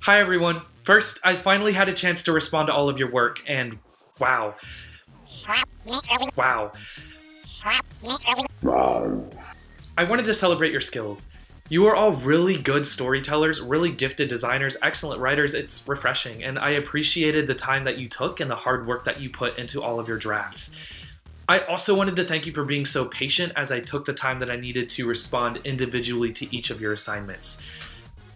Hi everyone. First, I finally had a chance to respond to all of your work, and wow, wow. I wanted to celebrate your skills. You are all really good storytellers, really gifted designers, excellent writers. It's refreshing, and I appreciated the time that you took and the hard work that you put into all of your drafts. I also wanted to thank you for being so patient as I took the time that I needed to respond individually to each of your assignments.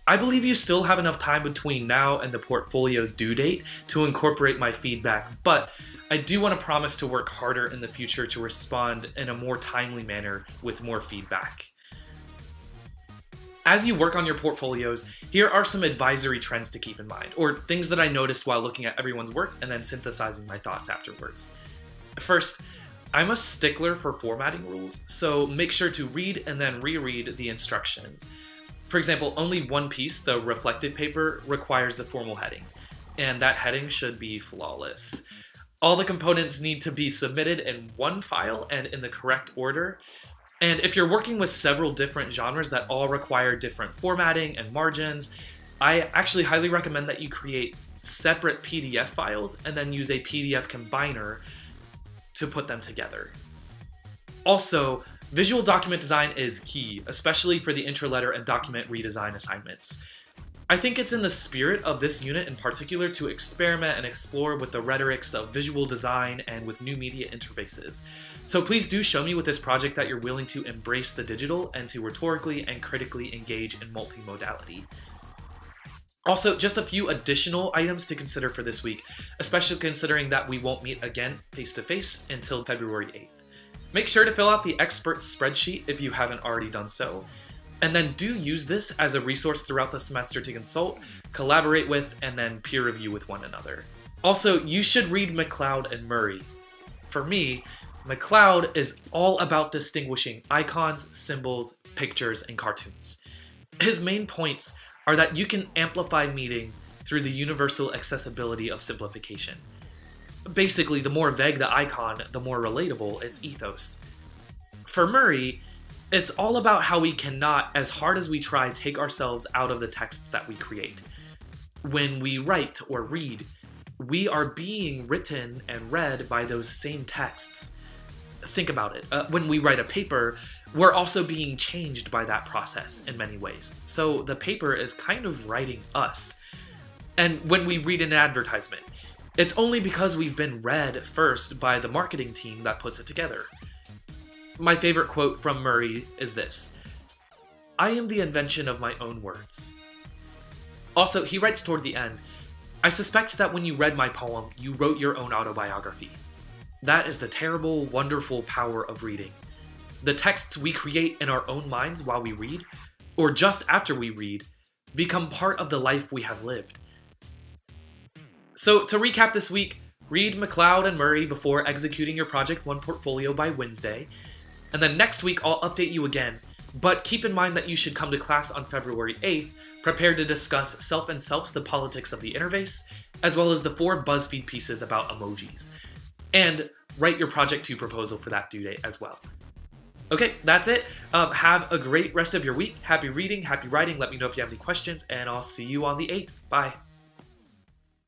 I believe you still have enough time between now and the portfolio's due date to incorporate my feedback, but I do want to promise to work harder in the future to respond in a more timely manner with more feedback. As you work on your portfolios, here are some advisory trends to keep in mind, or things that I noticed while looking at everyone's work and then synthesizing my thoughts afterwards. First, I'm a stickler for formatting rules, so make sure to read and then reread the instructions. For example, only one piece, the reflected paper, requires the formal heading, and that heading should be flawless. All the components need to be submitted in one file and in the correct order. And if you're working with several different genres that all require different formatting and margins, I actually highly recommend that you create separate PDF files and then use a PDF combiner to put them together. Also, visual document design is key, especially for the intro letter and document redesign assignments. I think it's in the spirit of this unit in particular to experiment and explore with the rhetorics of visual design and with new media interfaces. So please do show me with this project that you're willing to embrace the digital and to rhetorically and critically engage in multimodality. Also, just a few additional items to consider for this week, especially considering that we won't meet again face-to-face until February 8th. Make sure to fill out the expert spreadsheet if you haven't already done so. And then do use this as a resource throughout the semester to consult, collaborate with, and then peer review with one another. Also, you should read McLeod and Murray. For me, McLeod is all about distinguishing icons, symbols, pictures, and cartoons. His main points are that you can amplify meaning through the universal accessibility of simplification. Basically, the more vague the icon, the more relatable its ethos. For Murray, it's all about how we cannot, as hard as we try, take ourselves out of the texts that we create. When we write or read, we are being written and read by those same texts. Think about it. When we write a paper, we're also being changed by that process in many ways. So the paper is kind of writing us. And when we read an advertisement, it's only because we've been read first by the marketing team that puts it together. My favorite quote from Murray is this: "I am the invention of my own words." Also, he writes toward the end, "I suspect that when you read my poem, you wrote your own autobiography." That is the terrible, wonderful power of reading. The texts we create in our own minds while we read, or just after we read, become part of the life we have lived. So to recap this week, read McLeod and Murray before executing your Project 1 portfolio by Wednesday. And then next week I'll update you again, but keep in mind that you should come to class on February 8th, prepared to discuss Self and Self's The Politics of the Interface, as well as the 4 BuzzFeed pieces about emojis. And write your Project 2 proposal for that due date as well. Okay, that's it. Have a great rest of your week. Happy reading, happy writing. Let me know if you have any questions, and I'll see you on the 8th. Bye.